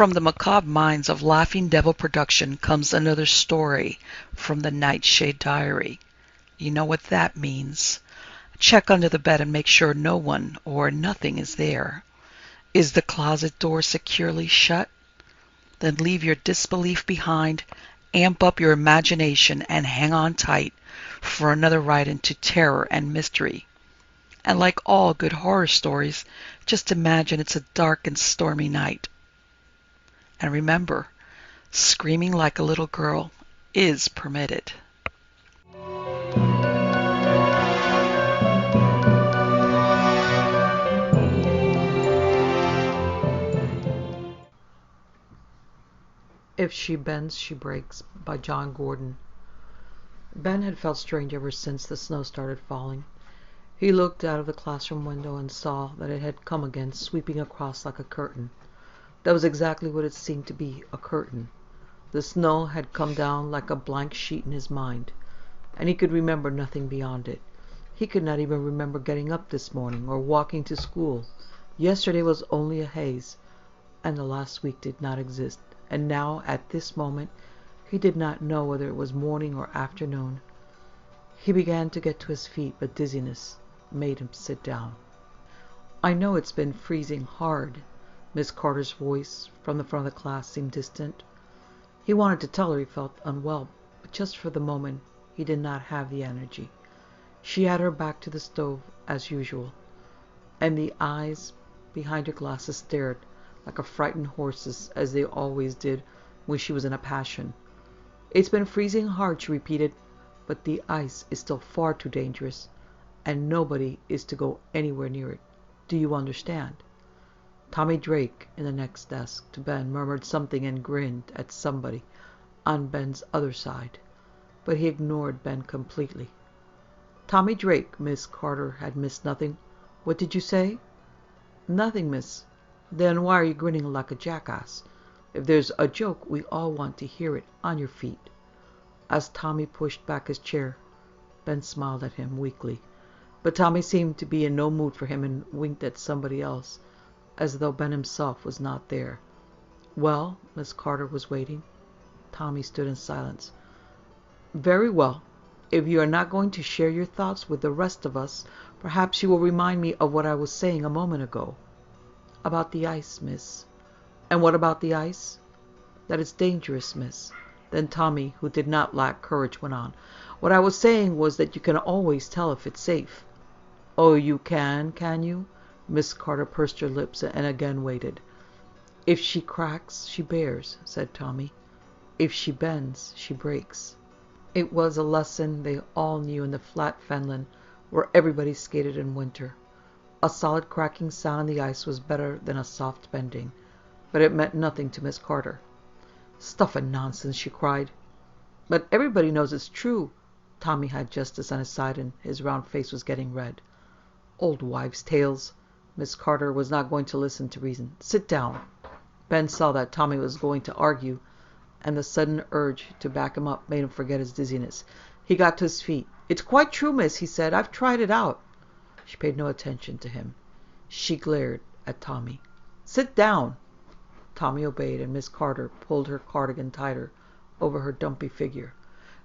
From the macabre minds of Laughing Devil Production comes another story from the Nightshade Diary. You know what that means. Check under the bed and make sure no one or nothing is there. Is the closet door securely shut? Then leave your disbelief behind, amp up your imagination, and hang on tight for another ride into terror and mystery. And like all good horror stories, just imagine it's a dark and stormy night. And remember, screaming like a little girl is permitted. If She Bends, She Breaks by John Gordon. Ben had felt strange ever since the snow started falling. He looked out of the classroom window and saw that it had come again, sweeping across like a curtain. That was exactly what it seemed to be, a curtain. The snow had come down like a blank sheet in his mind, and he could remember nothing beyond it. He could not even remember getting up this morning or walking to school. Yesterday was only a haze, and the last week did not exist. And now, at this moment, he did not know whether it was morning or afternoon. He began to get to his feet, but dizziness made him sit down. "I know it's been freezing hard." Miss Carter's voice from the front of the class seemed distant. He wanted to tell her he felt unwell, but just for the moment he did not have the energy. She had her back to the stove, as usual, and the eyes behind her glasses stared like a frightened horse's, as they always did when she was in a passion. "It's been freezing hard," she repeated, "but the ice is still far too dangerous, and nobody is to go anywhere near it. Do you understand?" Tommy Drake, in the next desk to Ben, murmured something and grinned at somebody on Ben's other side, but he ignored Ben completely. "Tommy Drake," Miss Carter had missed nothing. "What did you say?" "Nothing, miss." "Then why are you grinning like a jackass? If there's a joke, we all want to hear it. On your feet." As Tommy pushed back his chair, Ben smiled at him weakly. But Tommy seemed to be in no mood for him and winked at somebody else, as though Ben himself was not there. "Well?" Miss Carter was waiting. Tommy stood in silence. "Very well. If you are not going to share your thoughts with the rest of us, perhaps you will remind me of what I was saying a moment ago." "About the ice, miss." "And what about the ice?" "That it's dangerous, miss." Then Tommy, who did not lack courage, went on. "What I was saying was that you can always tell if it's safe." "Oh, you can you?" Miss Carter pursed her lips and again waited. "If she cracks, she bears," said Tommy. "If she bends, she breaks." It was a lesson they all knew in the flat fenland where everybody skated in winter. A solid cracking sound on the ice was better than a soft bending, but it meant nothing to Miss Carter. "Stuff and nonsense," she cried. "But everybody knows it's true." Tommy had justice on his side, and his round face was getting red. "Old wives' tales." Miss Carter was not going to listen to reason. "Sit down." Ben saw that Tommy was going to argue, and the sudden urge to back him up made him forget his dizziness. He got to his feet. "It's quite true, miss," he said. "I've tried it out." She paid no attention to him. She glared at Tommy. "Sit down." Tommy obeyed, and Miss Carter pulled her cardigan tighter over her dumpy figure.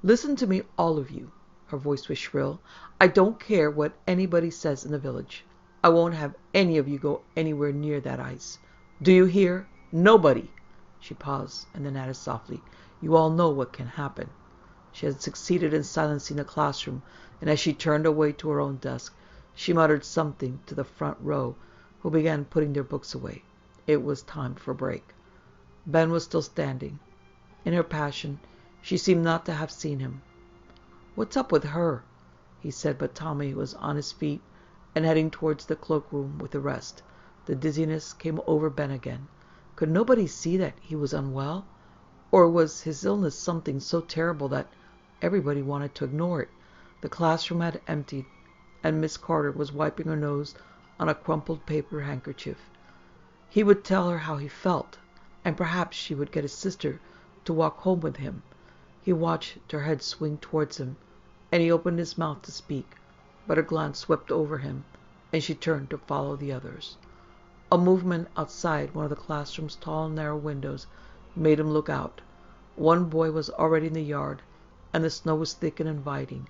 "Listen to me, all of you." Her voice was shrill. "I don't care what anybody says in the village. I won't have any of you go anywhere near that ice. Do you hear? Nobody." She paused, and then added softly, "You all know what can happen." She had succeeded in silencing the classroom, and as she turned away to her own desk, she muttered something to the front row, who began putting their books away. It was time for a break. Ben was still standing. In her passion, she seemed not to have seen him. "What's up with her?" he said, but Tommy was on his feet and heading towards the cloakroom with the rest. The dizziness came over Ben again. Could nobody see that he was unwell? Or was his illness something so terrible that everybody wanted to ignore it? The classroom had emptied, and Miss Carter was wiping her nose on a crumpled paper handkerchief. He would tell her how he felt, and perhaps she would get his sister to walk home with him. He watched her head swing towards him, and he opened his mouth to speak, but her glance swept over him, and she turned to follow the others. A movement outside one of the classroom's tall, narrow windows made him look out. One boy was already in the yard, and the snow was thick and inviting.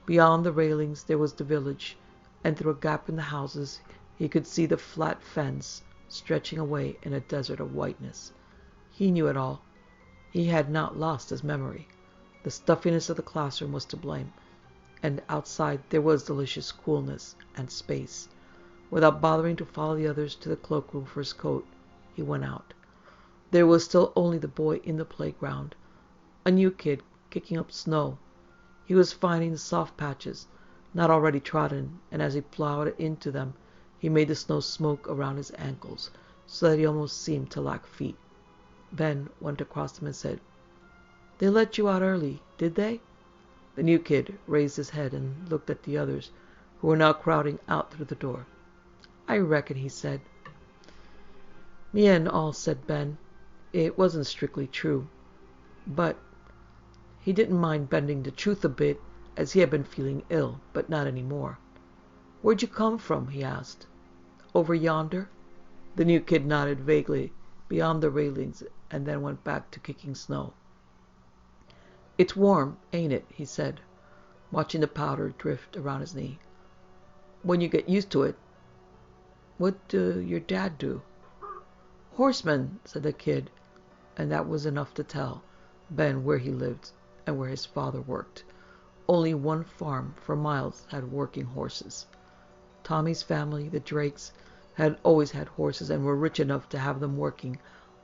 Beyond the railings there was the village, and through a gap in the houses he could see the flat fens stretching away in a desert of whiteness. He knew it all. He had not lost his memory. The stuffiness of the classroom was to blame, and outside there was delicious coolness and space. Without bothering to follow the others to the cloakroom for his coat, he went out. There was still only the boy in the playground, a new kid kicking up snow. He was finding the soft patches, not already trodden, and as he plowed into them, he made the snow smoke around his ankles, so that he almost seemed to lack feet. Ben went across him and said, "They let you out early, did they?" The new kid raised his head and looked at the others, who were now crowding out through the door. "I reckon," he said. "Me and all," said Ben. It wasn't strictly true, but he didn't mind bending the truth a bit, as he had been feeling ill, but not any more. "Where'd you come from?" he asked. "Over yonder?" The new kid nodded vaguely beyond the railings and then went back to kicking snow. "It's warm, ain't it?" he said, watching the powder drift around his knee. "When you get used to it." "What do your dad do?" "Horseman," said the kid, and that was enough to tell Ben where he lived and where his father worked. Only one farm for miles had working horses. Tommy's family, the Drakes, had always had horses and were rich enough to have them working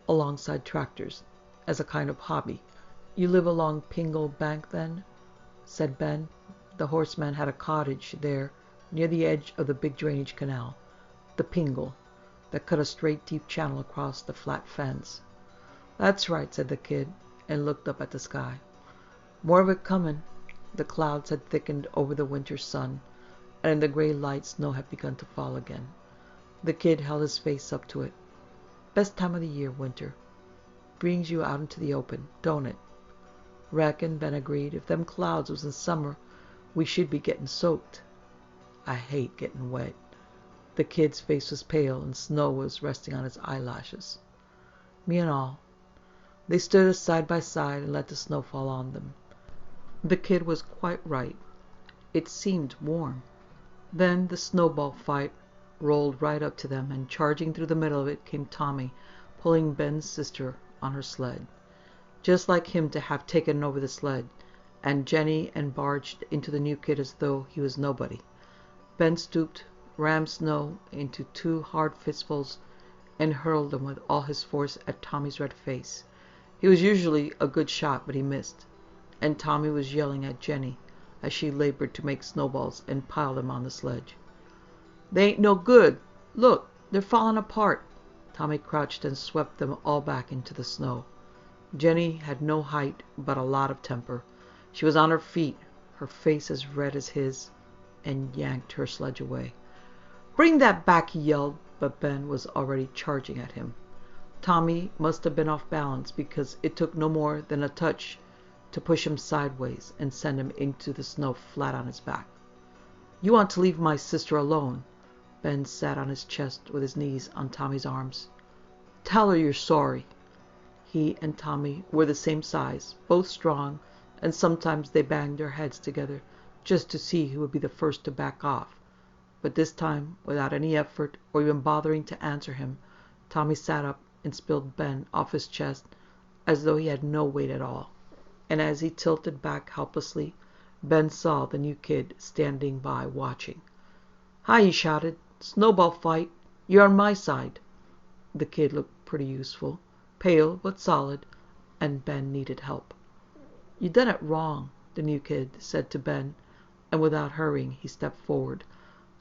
alongside tractors as a kind of hobby. "You live along Pingle Bank, then?" said Ben. The horseman had a cottage there near the edge of the big drainage canal, the Pingle, that cut a straight deep channel across the flat fens. "That's right," said the kid, and looked up at the sky. "More of it comin'." The clouds had thickened over the winter sun, and in the gray light snow had begun to fall again. The kid held his face up to it. "Best time of the year, winter. Brings you out into the open, don't it?" "Reckon," Ben agreed. "If them clouds was in summer, we should be getting soaked." "I hate getting wet." The kid's face was pale, and snow was resting on his eyelashes. "Me and all." They stood side by side and let the snow fall on them. The kid was quite right. It seemed warm. Then the snowball fight rolled right up to them, and charging through the middle of it came Tommy, pulling Ben's sister on her sled. Just like him to have taken over the sled, and Jenny and barged into the new kid as though he was nobody. Ben stooped, rammed snow into 2 hard fistfuls, and hurled them with all his force at Tommy's red face. He was usually a good shot, but he missed, and Tommy was yelling at Jenny as she labored to make snowballs and pile them on the sledge. "They ain't no good. Look, they're falling apart." Tommy crouched and swept them all back into the snow. Jenny had no height, but a lot of temper. She was on her feet, her face as red as his, and yanked her sledge away. "Bring that back," he yelled, but Ben was already charging at him. Tommy must have been off balance, because it took no more than a touch to push him sideways and send him into the snow flat on his back. "You want to leave my sister alone." Ben sat on his chest with his knees on Tommy's arms. "Tell her you're sorry." He and Tommy were the same size, both strong, and sometimes they banged their heads together just to see who would be the first to back off. But this time, without any effort or even bothering to answer him, Tommy sat up and spilled Ben off his chest as though he had no weight at all. And as he tilted back helplessly, Ben saw the new kid standing by watching. "Hi," he shouted. "Snowball fight. You're on my side." The kid looked pretty useful, pale but solid, and Ben needed help. "You done it wrong," the new kid said to Ben, and without hurrying he stepped forward.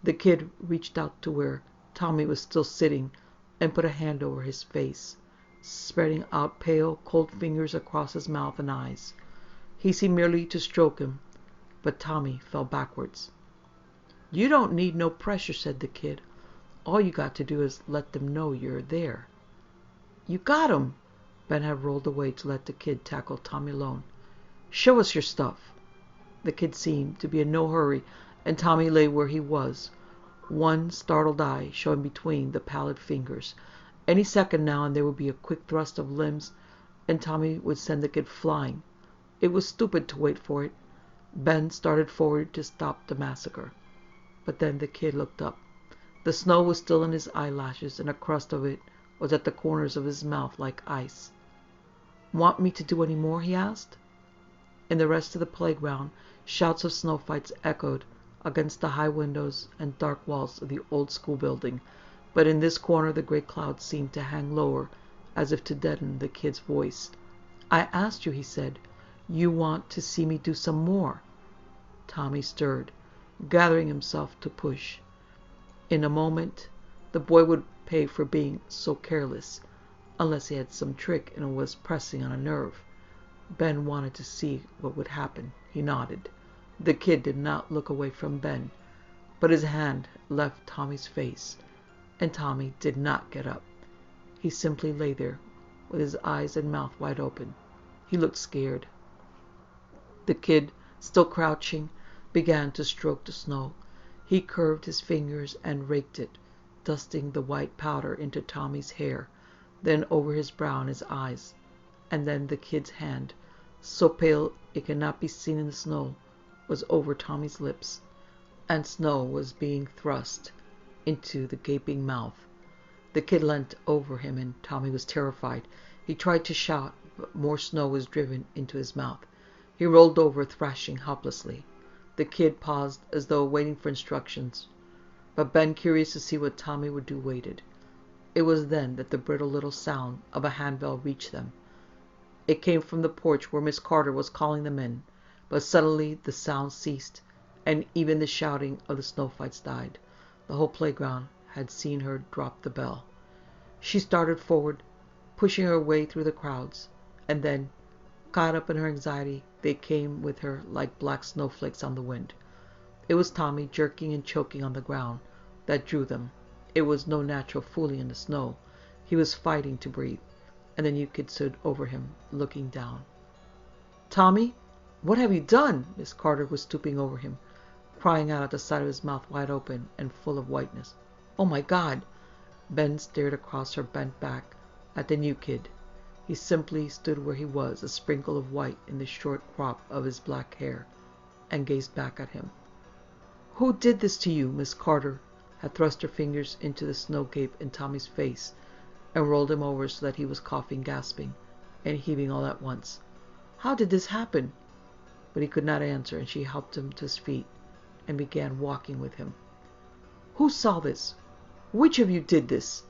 The kid reached out to where Tommy was still sitting and put a hand over his face, spreading out pale, cold fingers across his mouth and eyes. He seemed merely to stroke him, but Tommy fell backwards. "You don't need no pressure," said the kid. "All you got to do is let them know you're there." "You got 'em!" Ben had rolled away to let the kid tackle Tommy alone. "Show us your stuff." The kid seemed to be in no hurry, and Tommy lay where he was, one startled eye showing between the pallid fingers. Any second now and there would be a quick thrust of limbs, and Tommy would send the kid flying. It was stupid to wait for it. Ben started forward to stop the massacre. But then the kid looked up. The snow was still in his eyelashes, and a crust of it was at the corners of his mouth like ice. "Want me to do any more?" he asked. In the rest of the playground, shouts of snow fights echoed against the high windows and dark walls of the old school building, but in this corner the great clouds seemed to hang lower, as if to deaden the kid's voice. "I asked you," he said. "You want to see me do some more?" Tommy stirred, gathering himself to push. In a moment, the boy would pay for being so careless, unless he had some trick and was pressing on a nerve. Ben wanted to see what would happen. He nodded. The kid did not look away from Ben, but his hand left Tommy's face, and Tommy did not get up. He simply lay there, with his eyes and mouth wide open. He looked scared. The kid, still crouching, began to stroke the snow. He curved his fingers and raked it, dusting the white powder into Tommy's hair, then over his brow and his eyes. And then the kid's hand, so pale it could not be seen in the snow, was over Tommy's lips, and snow was being thrust into the gaping mouth. The kid leant over him, and Tommy was terrified. He tried to shout, but more snow was driven into his mouth. He rolled over, thrashing helplessly. The kid paused as though waiting for instructions, but Ben, curious to see what Tommy would do, waited. It was then that the brittle little sound of a handbell reached them. It came from the porch where Miss Carter was calling them in, but suddenly the sound ceased, and even the shouting of the snow fights died. The whole playground had seen her drop the bell. She started forward, pushing her way through the crowds, and then, caught up in her anxiety, they came with her like black snowflakes on the wind. It was Tommy, jerking and choking on the ground, that drew them. It was no natural fooling in the snow. He was fighting to breathe, and the new kid stood over him, looking down. "Tommy, what have you done?" Miss Carter was stooping over him, crying out at the sight of his mouth wide open and full of whiteness. "Oh my God!" Ben stared across her bent back at the new kid. He simply stood where he was, a sprinkle of white in the short crop of his black hair, and gazed back at him. "Who did this to you?" Miss Carter had thrust her fingers into the snow gape in Tommy's face, and rolled him over so that he was coughing, gasping, and heaving all at once. "How did this happen?" But he could not answer, and she helped him to his feet and began walking with him. "Who saw this? Which of you did this?"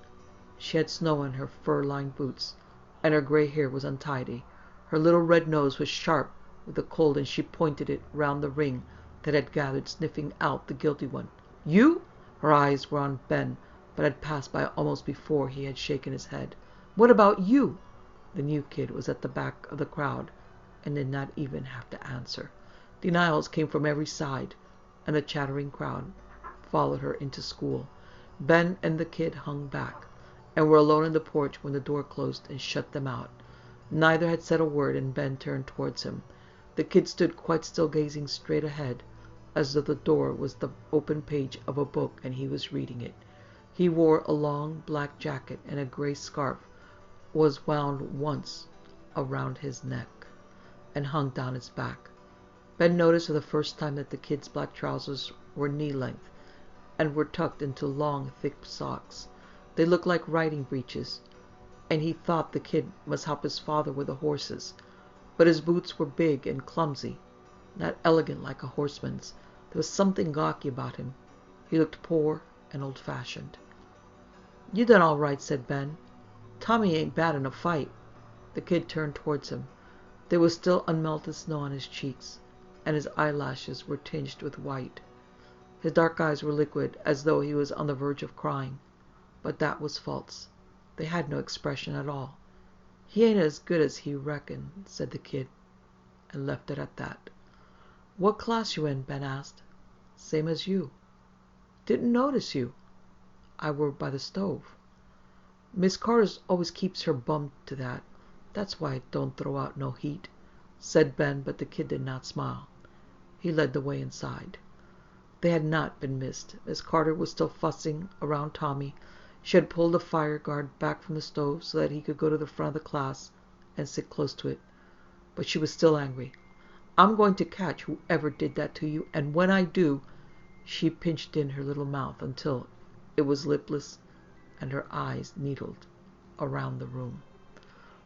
She had snow in her fur-lined boots, and her gray hair was untidy. Her little red nose was sharp with the cold, and she pointed it round the ring that had gathered, sniffing out the guilty one. "You?" Her eyes were on Ben, but had passed by almost before he had shaken his head. "What about you?" The new kid was at the back of the crowd and did not even have to answer. Denials came from every side, and the chattering crowd followed her into school. Ben and the kid hung back, and were alone in the porch when the door closed and shut them out. Neither had said a word, and Ben turned towards him. The kid stood quite still, gazing straight ahead, as though the door was the open page of a book and he was reading it. He wore a long black jacket, and a gray scarf was wound once around his neck and hung down his back. Ben noticed for the first time that the kid's black trousers were knee-length and were tucked into long, thick socks. They looked like riding breeches, and he thought the kid must help his father with the horses. But his boots were big and clumsy, not elegant like a horseman's. There was something gawky about him. He looked poor and old-fashioned. "You done all right," said Ben. "Tommy ain't bad in a fight." The kid turned towards him. There was still unmelted snow on his cheeks, and his eyelashes were tinged with white. His dark eyes were liquid, as though he was on the verge of crying. But that was false. They had no expression at all. "He ain't as good as he reckoned," said the kid, and left it at that. "What class you in?" Ben asked. "Same as you." "Didn't notice you." "I were by the stove." "Miss Carter always keeps her bum to that. That's why it don't throw out no heat," said Ben, but the kid did not smile. He led the way inside. They had not been missed. Miss Carter was still fussing around Tommy. She had pulled the fire guard back from the stove so that he could go to the front of the class and sit close to it. But she was still angry. "I'm going to catch whoever did that to you, and when I do..." She pinched in her little mouth until it was lipless, and her eyes needled around the room.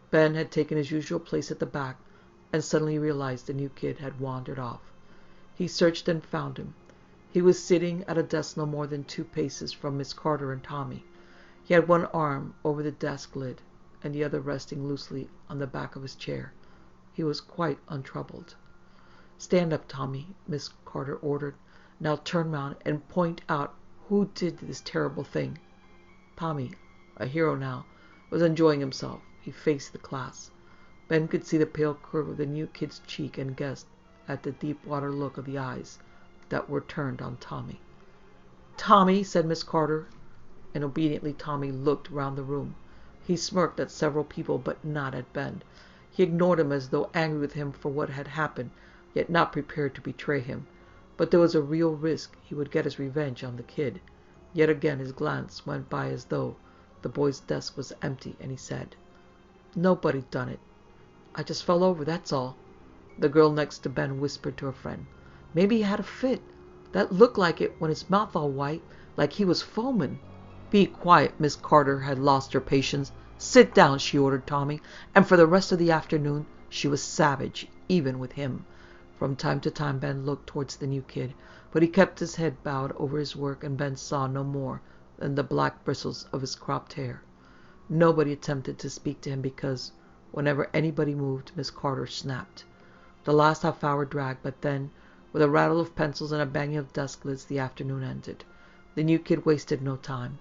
Ben had taken his usual place at the back, and suddenly realized the new kid had wandered off. He searched and found him. He was sitting at a desk no more than 2 paces from Miss Carter and Tommy. He had one arm over the desk lid, and the other resting loosely on the back of his chair. He was quite untroubled. "Stand up, Tommy," Miss Carter ordered. "Now turn round and point out who did this terrible thing." Tommy, a hero now, was enjoying himself. He faced the class. Ben could see the pale curve of the new kid's cheek and guessed at the deep-water look of the eyes that were turned on Tommy. "Tommy," said Miss Carter, and obediently Tommy looked round the room. He smirked at several people, but not at Ben. He ignored him as though angry with him for what had happened, yet not prepared to betray him. But there was a real risk he would get his revenge on the kid. Yet again his glance went by as though the boy's desk was empty, and he said, "Nobody done it. I just fell over, that's all." The girl next to Ben whispered to her friend, "Maybe he had a fit. That looked like it when his mouth all white, like he was foaming." "Be quiet." Miss Carter had lost her patience. "Sit down," she ordered Tommy, and for the rest of the afternoon she was savage, even with him. From time to time Ben looked towards the new kid, but he kept his head bowed over his work, and Ben saw no more than the black bristles of his cropped hair. Nobody attempted to speak to him because, whenever anybody moved, Miss Carter snapped. The last half hour dragged, but then, with a rattle of pencils and a banging of desk lids, the afternoon ended. The new kid wasted no time.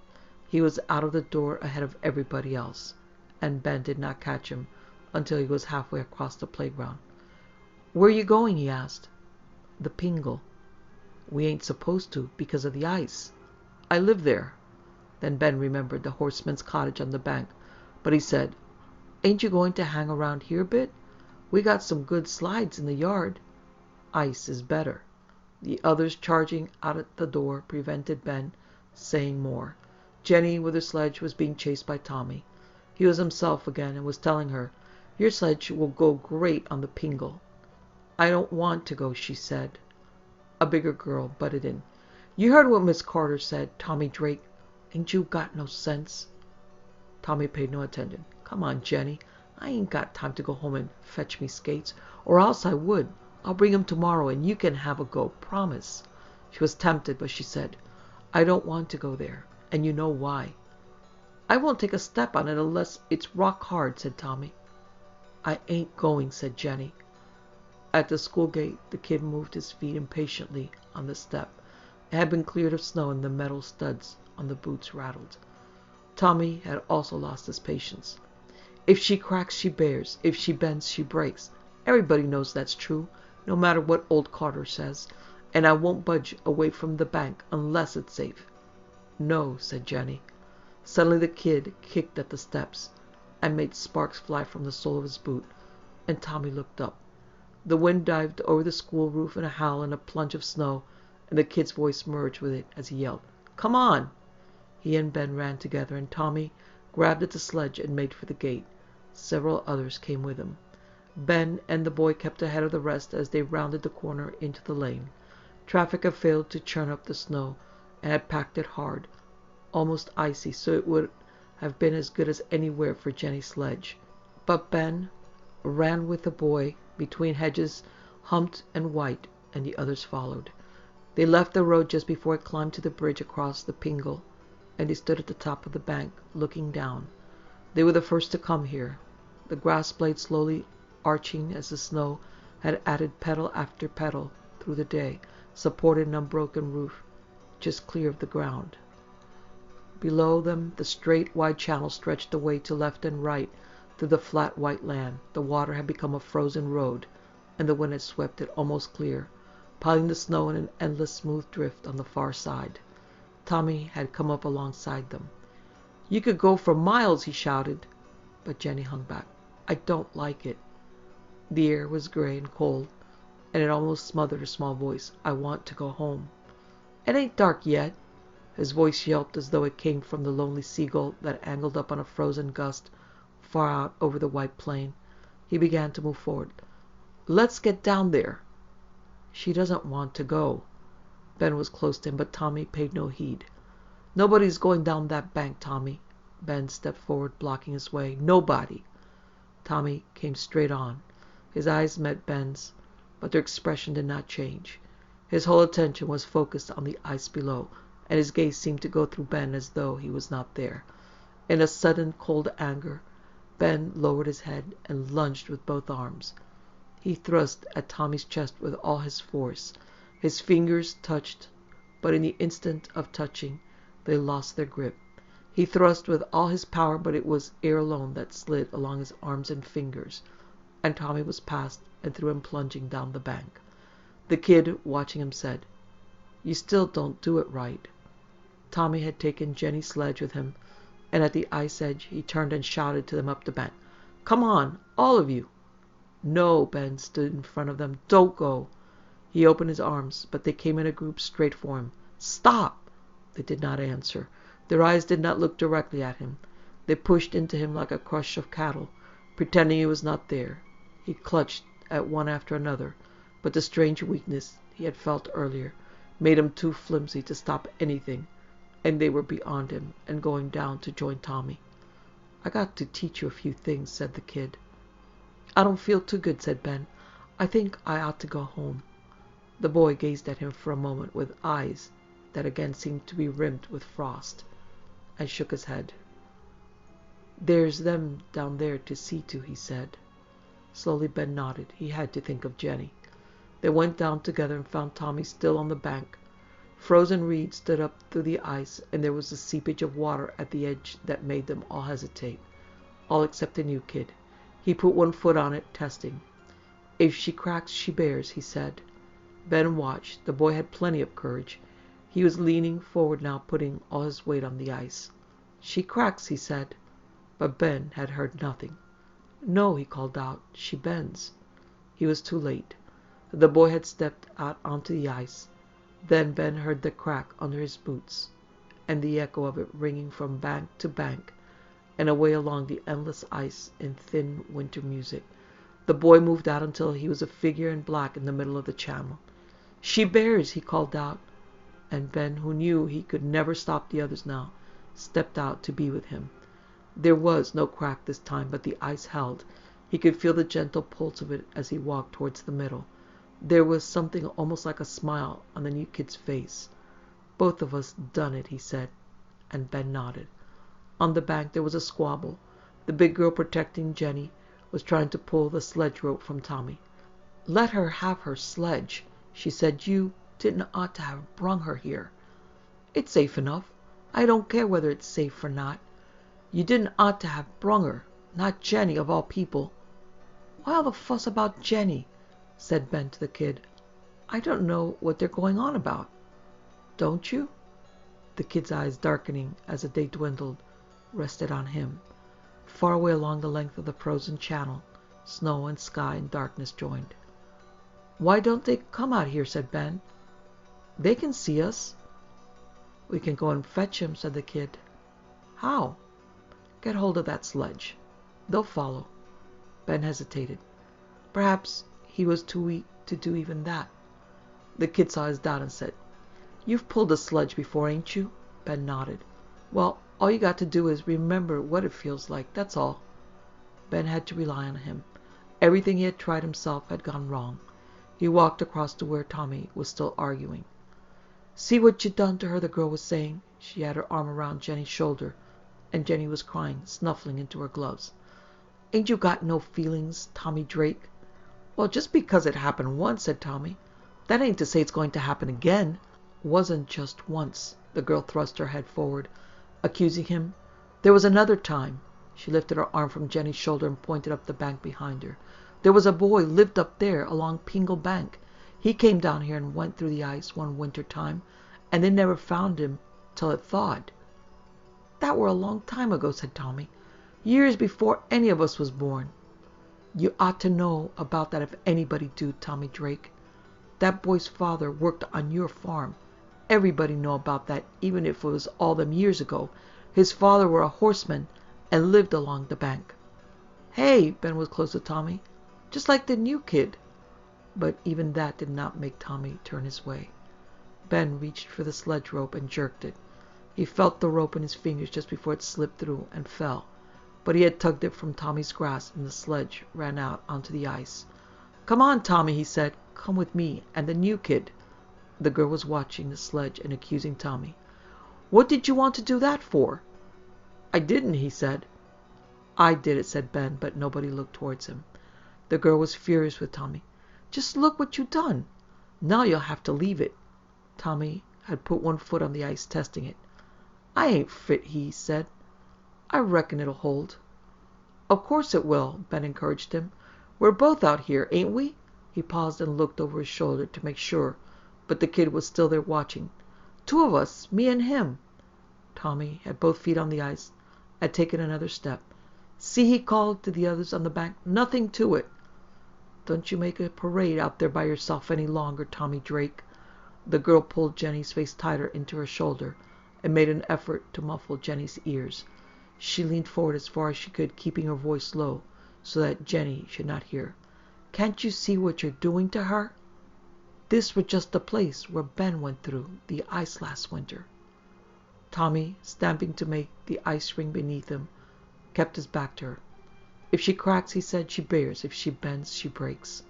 He was out of the door ahead of everybody else, and Ben did not catch him until he was halfway across the playground. "Where are you going?" he asked. "The Pingle." "We ain't supposed to, because of the ice." "I live there." Then Ben remembered the horseman's cottage on the bank, but he said, "Ain't you going to hang around here a bit? We got some good slides in the yard." "Ice is better." The others charging out at the door prevented Ben saying more. Jenny, with her sledge, was being chased by Tommy. He was himself again and was telling her, "Your sledge will go great on the Pingle." "I don't want to go," she said. A bigger girl butted in. "You heard what Miss Carter said, Tommy Drake. Ain't you got no sense?" Tommy paid no attention. "Come on, Jenny. I ain't got time to go home and fetch me skates, or else I would. I'll bring 'em tomorrow and you can have a go, promise." She was tempted, but she said, "I don't want to go there, and you know why." "I won't take a step on it unless it's rock hard," said Tommy. "I ain't going," said Jenny. At the school gate, the kid moved his feet impatiently on the step. It had been cleared of snow and the metal studs on the boots rattled. Tommy had also lost his patience. "If she cracks, she bears. If she bends, she breaks. Everybody knows that's true, no matter what old Carter says. And I won't budge away from the bank unless it's safe." "No," said Jenny. Suddenly the kid kicked at the steps and made sparks fly from the sole of his boot, and Tommy looked up. The wind dived over the school roof in a howl and a plunge of snow, and the kid's voice merged with it as he yelled, "Come on!" He and Ben ran together, and Tommy grabbed at the sledge and made for the gate. Several others came with him. Ben and the boy kept ahead of the rest as they rounded the corner into the lane. Traffic had failed to churn up the snow and had packed it hard, almost icy, so it would have been as good as anywhere for Jenny's sledge. But Ben ran with the boy between hedges humped and white, and the others followed. They left the road just before it climbed to the bridge across the Pingle, and they stood at the top of the bank, looking down. They were the first to come here. The grass blade slowly arching as the snow had added petal after petal through the day, supported an unbroken roof just clear of the ground. Below them the straight, wide channel stretched away to left and right through the flat white land. The water had become a frozen road, and the wind had swept it almost clear, piling the snow in an endless smooth drift on the far side. Tommy had come up alongside them. "You could go for miles," he shouted. But Jenny hung back. "I don't like it." The air was gray and cold, and it almost smothered her small voice. "I want to go home." It ain't dark yet. His voice yelped as though it came from the lonely seagull that angled up on a frozen gust far out over the white plain. He began to move forward. Let's get down there. She doesn't want to go. Ben was close to him, but Tommy paid no heed. Nobody's going down that bank, Tommy. Ben stepped forward, blocking his way. Nobody. Tommy came straight on. His eyes met Ben's, but their expression did not change. His whole attention was focused on the ice below, and his gaze seemed to go through Ben as though he was not there. In a sudden cold anger, Ben lowered his head and lunged with both arms. He thrust at Tommy's chest with all his force. His fingers touched, but in the instant of touching, they lost their grip. He thrust with all his power, but it was air alone that slid along his arms and fingers, and Tommy was past and threw him plunging down the bank. The kid, watching him, said, "You still don't do it right." Tommy had taken Jenny's sledge with him, and at the ice edge he turned and shouted to them up the bank. "Come on, all of you." "No," Ben stood in front of them. "Don't go." He opened his arms, but they came in a group straight for him. "Stop!" They did not answer. Their eyes did not look directly at him. They pushed into him like a crush of cattle, pretending he was not there. He clutched at one after another, but the strange weakness he had felt earlier made him too flimsy to stop anything, and they were beyond him and going down to join Tommy. "I got to teach you a few things," said the kid. "I don't feel too good," said Ben. "I think I ought to go home." The boy gazed at him for a moment with eyes that again seemed to be rimmed with frost, and shook his head. "There's them down there to see to," he said. Slowly Ben nodded. He had to think of Jenny. They went down together and found Tommy still on the bank. Frozen reeds stood up through the ice, and there was a seepage of water at the edge that made them all hesitate. All except the new kid. He put one foot on it, testing. "If she cracks, she bears," he said. Ben watched. The boy had plenty of courage. He was leaning forward now, putting all his weight on the ice. "She cracks," he said. But Ben had heard nothing. "No," he called out. "She bends." He was too late. The boy had stepped out onto the ice. Then Ben heard the crack under his boots, and the echo of it ringing from bank to bank, and away along the endless ice in thin winter music. The boy moved out until he was a figure in black in the middle of the channel. "She bears," he called out, and Ben, who knew he could never stop the others now, stepped out to be with him. There was no crack this time, but the ice held. He could feel the gentle pulse of it as he walked towards the middle. There was something almost like a smile on the new kid's face. "Both of us done it," he said, and Ben nodded. On the bank there was a squabble. The big girl protecting Jenny was trying to pull the sledge rope from Tommy. "Let her have her sledge," she said. "You didn't ought to have brung her here." "It's safe enough. I don't care whether it's safe or not. You didn't ought to have brung her. Not Jenny, of all people." "Why all the fuss about Jenny?" said Ben to the kid. "I don't know what they're going on about." "Don't you?" The kid's eyes, darkening as the day dwindled, rested on him. Far away along the length of the frozen channel, snow and sky and darkness joined. "Why don't they come out here?" said Ben. "They can see us." "We can go and fetch him," said the kid. "How?" "Get hold of that sledge. They'll follow." Ben hesitated. Perhaps he was too weak to do even that. The kid saw his doubt and said, "You've pulled a sledge before, ain't you?" Ben nodded. "Well, all you got to do is remember what it feels like, that's all." Ben had to rely on him. Everything he had tried himself had gone wrong. He walked across to where Tommy was still arguing. "See what you done to her," the girl was saying. She had her arm around Jenny's shoulder, and Jenny was crying, snuffling into her gloves. "Ain't you got no feelings, Tommy Drake?" "Well, just because it happened once," said Tommy, "that ain't to say it's going to happen again." "Wasn't just once." The girl thrust her head forward, accusing him. "There was another time." She lifted her arm from Jenny's shoulder and pointed up the bank behind her. "There was a boy lived up there along Pingle Bank. He came down here and went through the ice one winter time, and they never found him till it thawed." "That were a long time ago," said Tommy. "Years before any of us was born." "You ought to know about that if anybody do, Tommy Drake. That boy's father worked on your farm, Everybody know about that, even if it was all them years ago. His father were a horseman and lived along the bank. Hey, Ben was close to Tommy. Just like the new kid. But even that did not make Tommy turn his way. Ben reached for the sledge rope and jerked it. He felt the rope in his fingers just before it slipped through and fell. But he had tugged it from Tommy's grasp and the sledge ran out onto the ice. Come on, Tommy, he said. Come with me and the new kid. The girl was watching the sledge and accusing Tommy. What did you want to do that for? I didn't, he said. I did it, said Ben, but nobody looked towards him. The girl was furious with Tommy. Just look what you done. Now you'll have to leave it. Tommy had put one foot on the ice, testing it. I ain't fit, he said. I reckon it'll hold. Of course it will, Ben encouraged him. We're both out here, ain't we? He paused and looked over his shoulder to make sure, but the kid was still there watching. Two of us, me and him. Tommy had both feet on the ice, had taken another step. See, he called to the others on the bank, nothing to it. Don't you make a parade out there by yourself any longer, Tommy Drake. The girl pulled Jenny's face tighter into her shoulder and made an effort to muffle Jenny's ears. She leaned forward as far as she could, keeping her voice low so that Jenny should not hear. Can't you see what you're doing to her? This was just the place where Ben went through the ice last winter. Tommy, stamping to make the ice ring beneath him, kept his back to her. If she cracks, he said, she bears. If she bends, she breaks.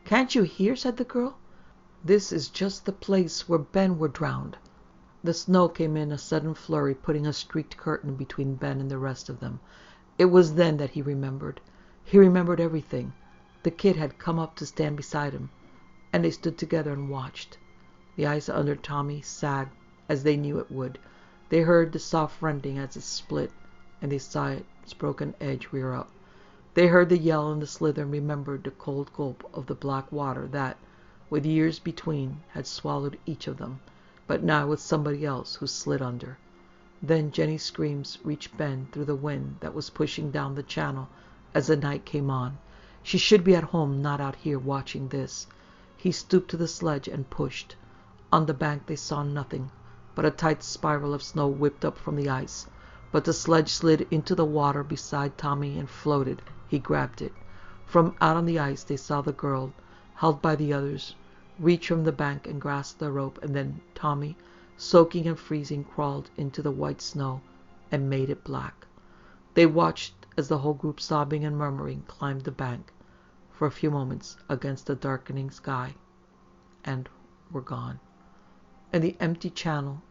Can't you hear, said the girl. This is just the place where Ben were drowned. The snow came in a sudden flurry, putting a streaked curtain between Ben and the rest of them. It was then that he remembered. He remembered everything. The kid had come up to stand beside him, and they stood together and watched. The ice under Tommy sagged, as they knew it would. They heard the soft rending as it split, and they saw its broken edge rear up. They heard the yell and the slither and remembered the cold gulp of the black water that, with years between, had swallowed each of them, but now with somebody else who slid under. Then Jenny's screams reached Ben through the wind that was pushing down the channel as the night came on. She should be at home, not out here watching this. He stooped to the sledge and pushed. On the bank they saw nothing, but a tight spiral of snow whipped up from the ice. But the sledge slid into the water beside Tommy and floated. He grabbed it. From out on the ice they saw the girl, held by the others, reach from the bank and grasp the rope, and then Tommy, soaking and freezing, crawled into the white snow and made it black. They watched as the whole group, sobbing and murmuring, climbed the bank for a few moments against the darkening sky and were gone. In the empty channel,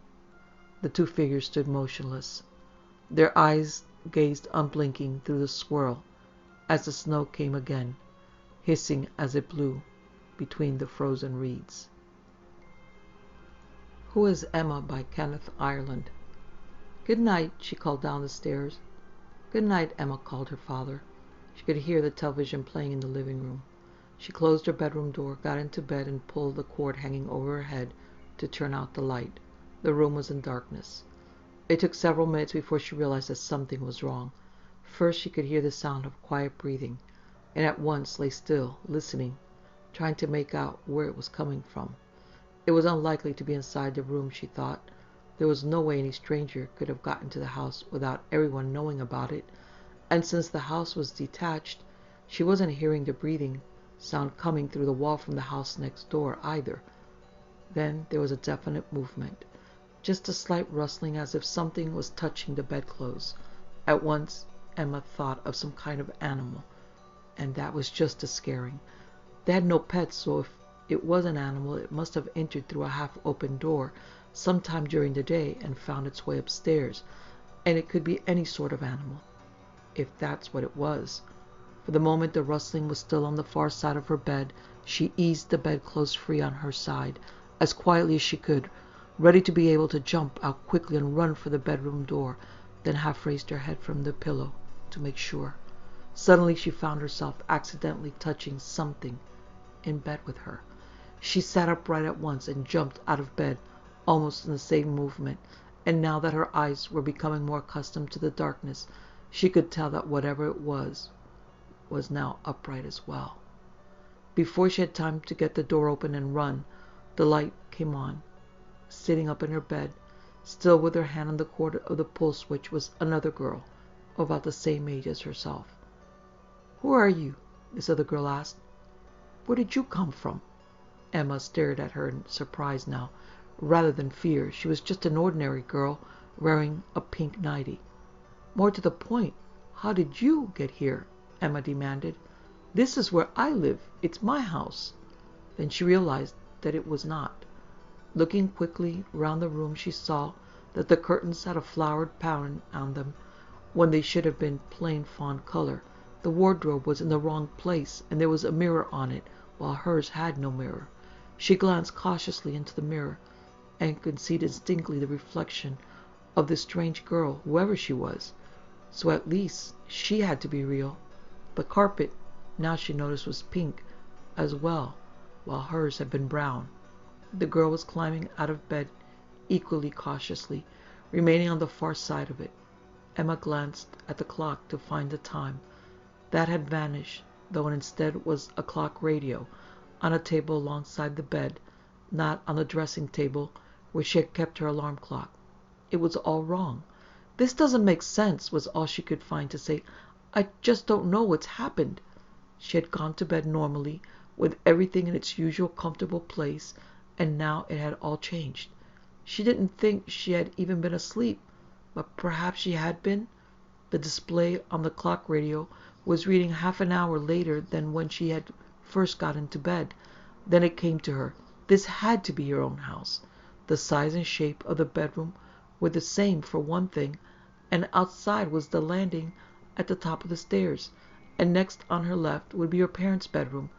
the two figures stood motionless. Their eyes gazed unblinking through the swirl as the snow came again, hissing as it blew between the frozen reeds. Who is Emma by Kenneth Ireland. Good night, she called down the stairs. Good night, Emma called her father. She could hear the television playing in the living room. She closed her bedroom door, got into bed, and pulled the cord hanging over her head to turn out the light. The room was in darkness. It took several minutes before she realized that something was wrong. First she could hear the sound of quiet breathing, and at once lay still, listening, trying to make out where it was coming from. It was unlikely to be inside the room, she thought. There was no way any stranger could have gotten to the house without everyone knowing about it, and since the house was detached, she wasn't hearing the breathing sound coming through the wall from the house next door either. Then there was a definite movement, just a slight rustling as if something was touching the bedclothes. At once Emma thought of some kind of animal, and that was just as scaring. They had no pets, so if it was an animal, it must have entered through a half-open door sometime during the day and found its way upstairs, and it could be any sort of animal, if that's what it was. For the moment the rustling was still on the far side of her bed. She eased the bedclothes free on her side, as quietly as she could, ready to be able to jump out quickly and run for the bedroom door, then half raised her head from the pillow to make sure. Suddenly she found herself accidentally touching something in bed with her. She sat upright at once and jumped out of bed almost in the same movement, and now that her eyes were becoming more accustomed to the darkness, she could tell that whatever it was now upright as well. Before she had time to get the door open and run, the light came on. sitting up in her bed, still with her hand on the cord of the pull switch, was another girl, about the same age as herself. "Who are you?" this other girl asked. "Where did you come from?" Emma stared at her in surprise now, rather than fear. She was just an ordinary girl wearing a pink nightie. "More to the point, how did you get here?" Emma demanded. "This is where I live. It's my house." Then she realized that it was not. Looking quickly round the room, she saw that the curtains had a flowered pattern on them when they should have been plain fawn color. The wardrobe was in the wrong place, and there was a mirror on it, while hers had no mirror. She glanced cautiously into the mirror, and could see distinctly the reflection of this strange girl, whoever she was. So at least she had to be real. The carpet, now she noticed, was pink as well, while hers had been brown. The girl was climbing out of bed equally cautiously, remaining on the far side of it. Emma glanced at the clock to find the time. That had vanished, though instead was a clock radio on a table alongside the bed, not on the dressing table where she had kept her alarm clock. It was all wrong. "This doesn't make sense," was all she could find to say. "I just don't know what's happened." She had gone to bed normally, with everything in its usual comfortable place, and now it had all changed. She didn't think she had even been asleep, but perhaps she had been. The display on the clock radio was reading half an hour later than when she had first got into bed. Then it came to her. This had to be her own house. The size and shape of the bedroom were the same, for one thing, and outside was the landing at the top of the stairs, and next on her left would be her parents' bedroom,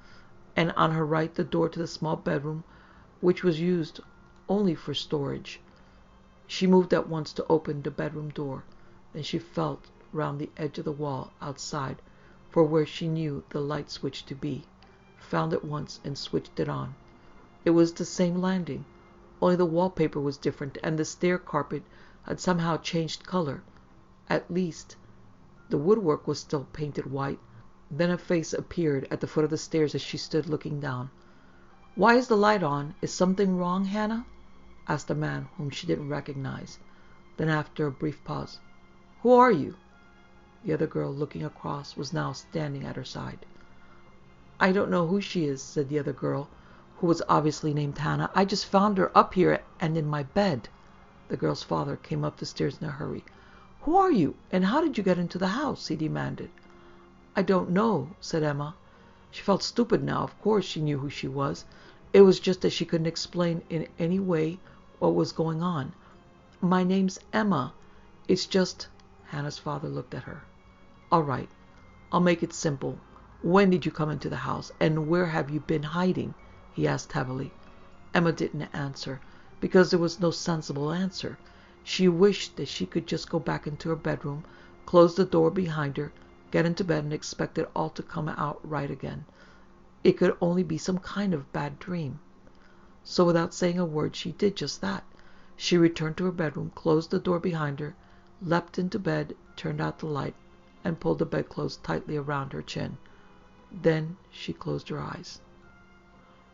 and on her right the door to the small bedroom, which was used only for storage. She moved at once to open the bedroom door. Then she felt round the edge of the wall outside for where she knew the light switch to be, found it once and switched it on. It was the same landing, only the wallpaper was different, and the stair carpet had somehow changed color. At least, the woodwork was still painted white. Then a face appeared at the foot of the stairs as she stood looking down. "Why is the light on? Is something wrong, Hannah?" asked a man whom she didn't recognize. Then, after a brief pause, "Who are you?" The other girl, looking across, was now standing at her side. "I don't know who she is," said the other girl, who was obviously named Hannah. "I just found her up here and in my bed." The girl's father came up the stairs in a hurry. "Who are you, and how did you get into the house?" he demanded. "I don't know," said Emma. She felt stupid now. Of course she knew who she was. It was just that she couldn't explain in any way what was going on. "My name's Emma. It's just—" Hannah's father looked at her. "All right, I'll make it simple. When did you come into the house, and where have you been hiding?" he asked heavily. Emma didn't answer, because there was no sensible answer. She wished that she could just go back into her bedroom, close the door behind her, get into bed, and expect it all to come out right again. It could only be some kind of bad dream. So without saying a word, she did just that. She returned to her bedroom, closed the door behind her, leapt into bed, turned out the light, and pulled the bedclothes tightly around her chin. Then she closed her eyes.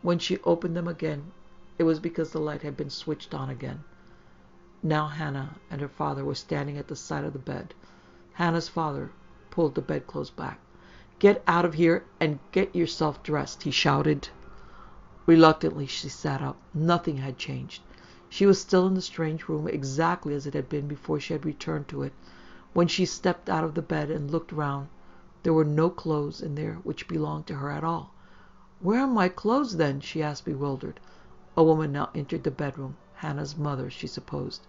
When she opened them again, it was because the light had been switched on again. Now Hannah and her father were standing at the side of the bed. Hannah's father pulled the bedclothes back. "Get out of here and get yourself dressed," he shouted. Reluctantly, she sat up. Nothing had changed. She was still in the strange room, exactly as it had been before she had returned to it. When she stepped out of the bed and looked round, there were no clothes in there which belonged to her at all. "Where are my clothes, then?" she asked, bewildered. A woman now entered the bedroom. Hannah's mother, she supposed.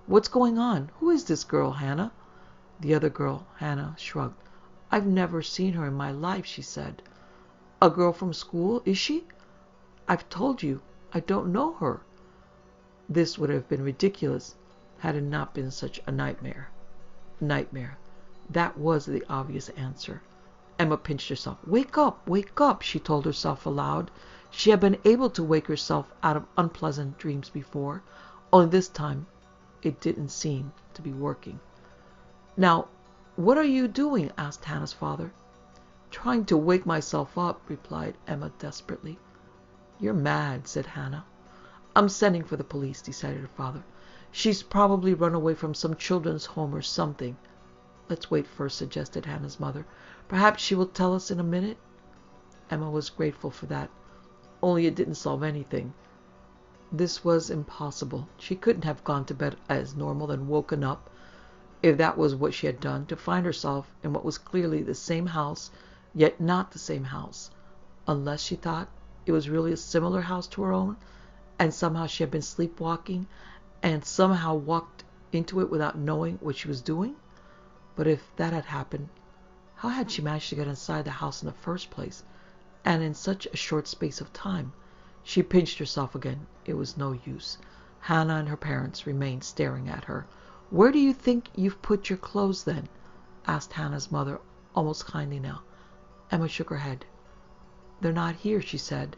"What's going on? Who is this girl, Hannah?" The other girl, Hannah, shrugged. "I've never seen her in my life," she said. "A girl from school, is she?" "I've told you, I don't know her." This would have been ridiculous had it not been such a nightmare. Nightmare. That was the obvious answer. Emma pinched herself. "Wake up," she told herself aloud. She had been able to wake herself out of unpleasant dreams before, only this time it didn't seem to be working. "Now, what are you doing?" asked Hannah's father. "Trying to wake myself up," replied Emma desperately. "You're mad," said Hannah. I'm sending for the police, decided her father. She's probably run away from some children's home or something. Let's wait first, suggested Hannah's mother. Perhaps she will tell us in a minute. Emma was grateful for that, only it didn't solve anything. This was impossible. She couldn't have gone to bed as normal and woken up, if that was what she had done, to find herself in what was clearly the same house, yet not the same house, unless she thought it was really a similar house to her own, and somehow she had been sleepwalking, and somehow walked into it without knowing what she was doing. But if that had happened, how had she managed to get inside the house in the first place, and in such a short space of time? She pinched herself again. It was no use. Hannah and her parents remained staring at her. "Where do you think you've put your clothes, then?" asked Hannah's mother, almost kindly now. Emma shook her head. "They're not here," she said.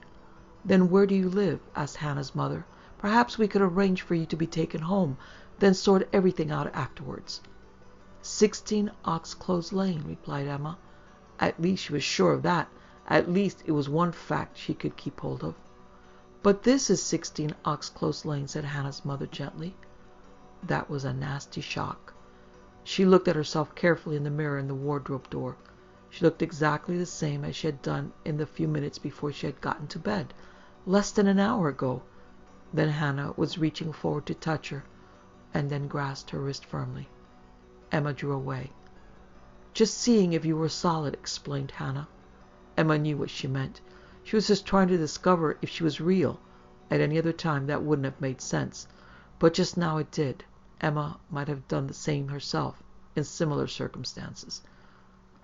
"Then where do you live?" asked Hannah's mother. "Perhaps we could arrange for you to be taken home, then sort everything out afterwards." 16 Oxclose Lane, replied Emma. At least she was sure of that. At least it was one fact she could keep hold of. "But this is 16 Oxclose Lane," said Hannah's mother gently. That was a nasty shock. She looked at herself carefully in the mirror in the wardrobe door. She looked exactly the same as she had done in the few minutes before she had gotten to bed, less than an hour ago. Then Hannah was reaching forward to touch her, and then grasped her wrist firmly. Emma drew away. "Just seeing if you were solid," explained Hannah. Emma knew what she meant. She was just trying to discover if she was real. At any other time that wouldn't have made sense, but just now it did. Emma might have done the same herself in similar circumstances.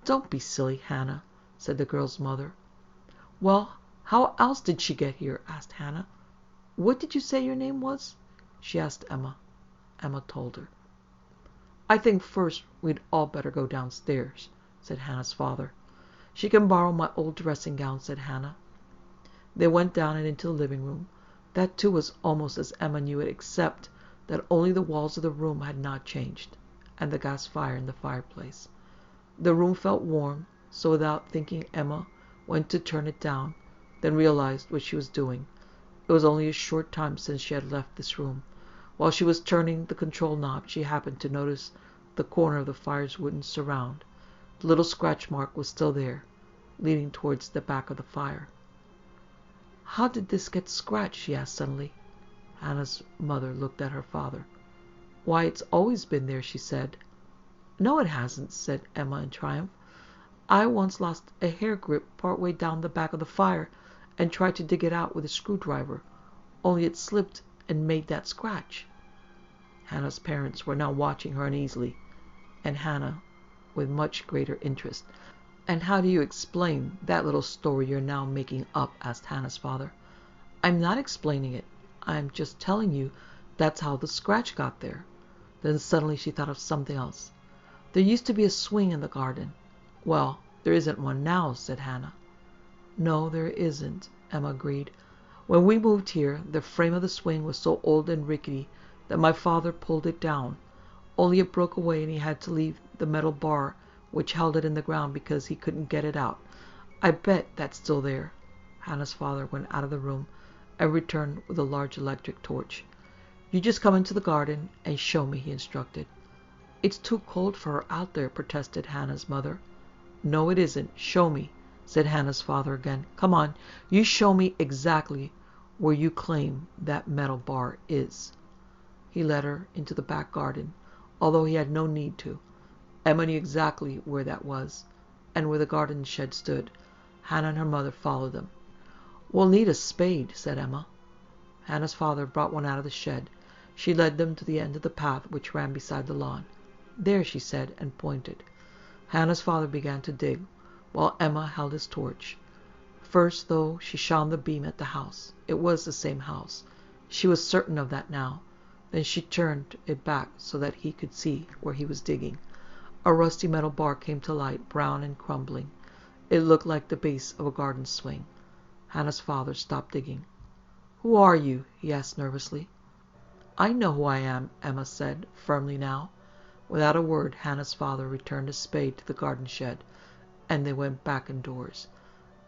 "Don't be silly, Hannah," said the girl's mother. "Well, how else did she get here?" asked Hannah. "What did you say your name was?" she asked Emma. Emma told her. "I think first we'd all better go downstairs," said Hannah's father. "She can borrow my old dressing gown," said Hannah. They went down and into the living room. That too was almost as Emma knew it, except that only the walls of the room had not changed, and the gas fire in the fireplace. The room felt warm, so without thinking Emma went to turn it down, then realized what she was doing. It was only a short time since she had left this room. While she was turning the control knob, she happened to notice the corner of the fire's wooden surround. The little scratch mark was still there, leading towards the back of the fire. "How did this get scratched?" she asked suddenly. Hannah's mother looked at her father. "Why, it's always been there," she said. "No, it hasn't," said Emma in triumph. "I once lost a hair grip part way down the back of the fire and tried to dig it out with a screwdriver, only it slipped and made that scratch." Hannah's parents were now watching her uneasily, and Hannah with much greater interest. "And how do you explain that little story you're now making up?" asked Hannah's father. "I'm not explaining it. I'm just telling you that's how the scratch got there." Then suddenly she thought of something else. "There used to be a swing in the garden." "Well, there isn't one now," said Hannah. "No, there isn't," Emma agreed. "When we moved here, the frame of the swing was so old and rickety that my father pulled it down. Only it broke away and he had to leave the metal bar which held it in the ground because he couldn't get it out. I bet that's still there." Hannah's father went out of the room and returned with a large electric torch. "You just come into the garden and show me," he instructed. "It's too cold for her out there," protested Hannah's mother. "No, it isn't. Show me," said Hannah's father again. "Come on, you show me exactly where you claim that metal bar is." He led her into the back garden, although he had no need to. Emma knew exactly where that was, and where the garden shed stood. Hannah and her mother followed them. "We'll need a spade," said Emma. Hannah's father brought one out of the shed. She led them to the end of the path which ran beside the lawn. "There," she said, and pointed. Hannah's father began to dig, while Emma held his torch. First, though, she shone the beam at the house. It was the same house. She was certain of that now. Then she turned it back so that he could see where he was digging. A rusty metal bar came to light, brown and crumbling. It looked like the base of a garden swing. Hannah's father stopped digging. "Who are you?" he asked nervously. "I know who I am," Emma said, firmly now. Without a word, Hannah's father returned a spade to the garden shed, and they went back indoors.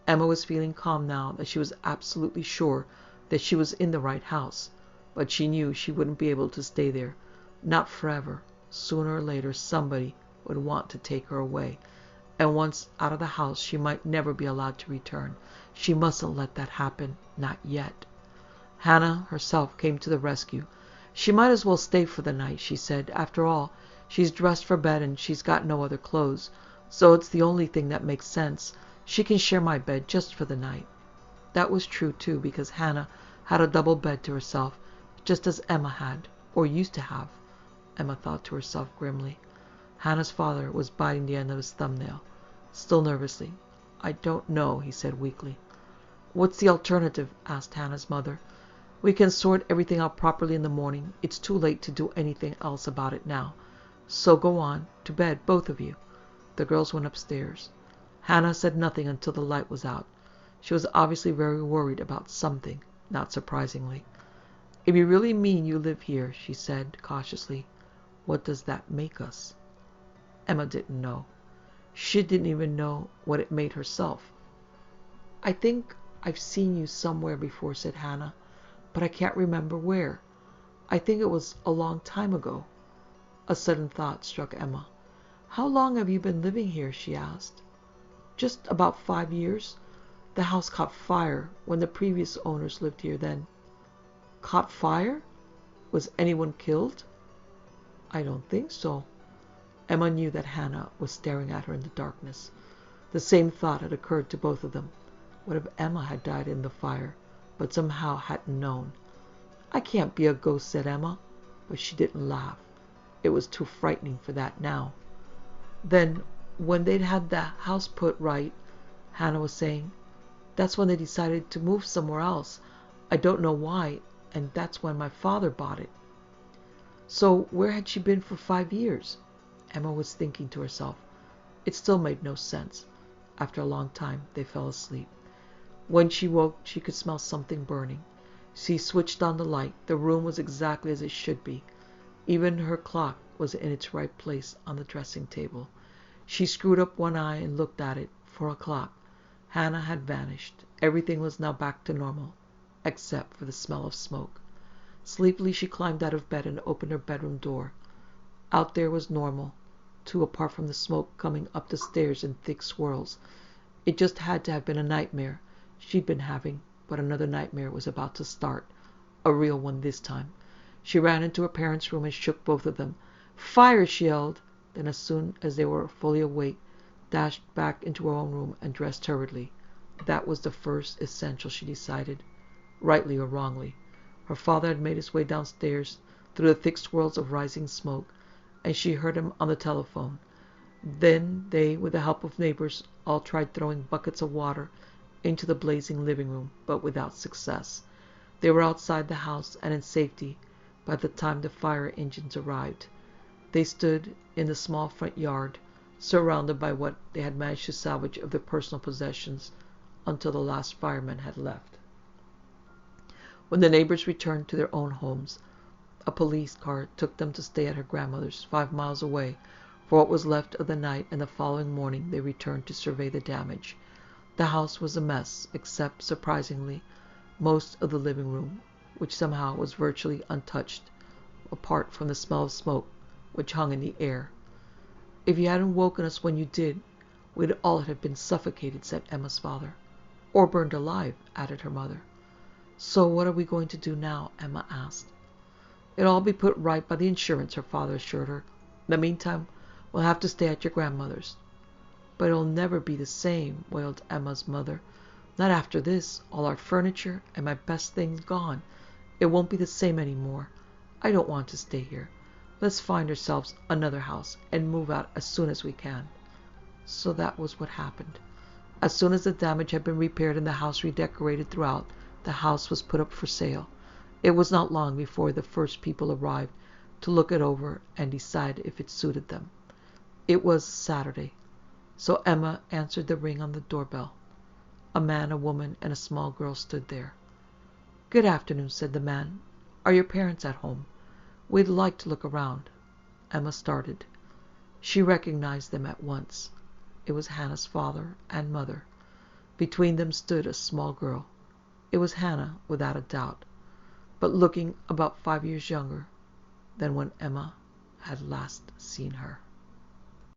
Emma was feeling calm now that she was absolutely sure that she was in the right house. but she knew she wouldn't be able to stay there. Not forever. Sooner or later somebody would want to take her away, and once out of the house she might never be allowed to return. She mustn't let that happen. Not yet. Hannah herself came to the rescue. She might as well stay for the night, she said. After all, she's dressed for bed and she's got no other clothes, so it's the only thing that makes sense. She can share my bed just for the night. That was true, too, because Hannah had a double bed to herself, just as Emma had, or used to have. Emma thought to herself grimly. Hannah's father was biting the end of his thumbnail. Still nervously. I don't know, he said weakly. What's the alternative? Asked Hannah's mother. We can sort everything out properly in the morning. It's too late to do anything else about it now. So go on, to bed, both of you. The girls went upstairs. Hannah said nothing until the light was out. She was obviously very worried about something, not surprisingly. If you really mean you live here, she said cautiously, what does that make us? Emma didn't know. She didn't even know what it made herself. I think I've seen you somewhere before, said Hannah, but I can't remember where. I think it was a long time ago. A sudden thought struck Emma. How long have you been living here? She asked. Just about 5 years. The house caught fire when the previous owners lived here then. Caught fire? Was anyone killed? I don't think so. Emma knew that Hannah was staring at her in the darkness. The same thought had occurred to both of them. What if Emma had died in the fire, but somehow hadn't known? I can't be a ghost, said Emma, but she didn't laugh. It was too frightening for that now. Then, when they'd had the house put right, Hannah was saying, that's when they decided to move somewhere else. I don't know why, and that's when my father bought it. So where had she been for 5 years? Emma was thinking to herself. It still made no sense. After a long time, they fell asleep. When she woke, she could smell something burning. She switched on the light. The room was exactly as it should be. Even her clock was in its right place on the dressing table. She screwed up one eye and looked at it. 4 o'clock. Hannah had vanished. Everything was now back to normal, except for the smell of smoke. Sleepily, she climbed out of bed and opened her bedroom door. Out there was normal, too, apart from the smoke coming up the stairs in thick swirls. It just had to have been a nightmare she'd been having, but another nightmare was about to start. A real one this time. She ran into her parents' room and shook both of them. Fire! She yelled. Then, as soon as they were fully awake, dashed back into her own room and dressed hurriedly. That was the first essential, she decided, rightly or wrongly. Her father had made his way downstairs through the thick swirls of rising smoke, and she heard him on the telephone. Then they, with the help of neighbors, all tried throwing buckets of water into the blazing living room, but without success. They were outside the house and in safety by the time the fire engines arrived. They stood in the small front yard, surrounded by what they had managed to salvage of their personal possessions until the last fireman had left. When the neighbors returned to their own homes, a police car took them to stay at her grandmother's 5 miles away for what was left of the night, and the following morning they returned to survey the damage. The house was a mess, except, surprisingly, most of the living room, which somehow was virtually untouched, apart from the smell of smoke which hung in the air. If you hadn't woken us when you did, we'd all have been suffocated, said Emma's father. Or burned alive, added her mother. So what are we going to do now? Emma asked. It'll all be put right by the insurance, her father assured her. In the meantime, we'll have to stay at your grandmother's. But it'll never be the same, wailed Emma's mother. Not after this, all our furniture and my best things gone. It won't be the same anymore. I don't want to stay here. Let's find ourselves another house and move out as soon as we can. So that was what happened. As soon as the damage had been repaired and the house redecorated throughout, the house was put up for sale. It was not long before the first people arrived to look it over and decide if it suited them. It was Saturday, so Emma answered the ring on the doorbell. A man, a woman, and a small girl stood there. Good afternoon, said the man. Are your parents at home? We'd like to look around. Emma started. She recognized them at once. It was Hannah's father and mother. Between them stood a small girl. It was Hannah, without a doubt. but looking about 5 years younger than when Emma had last seen her.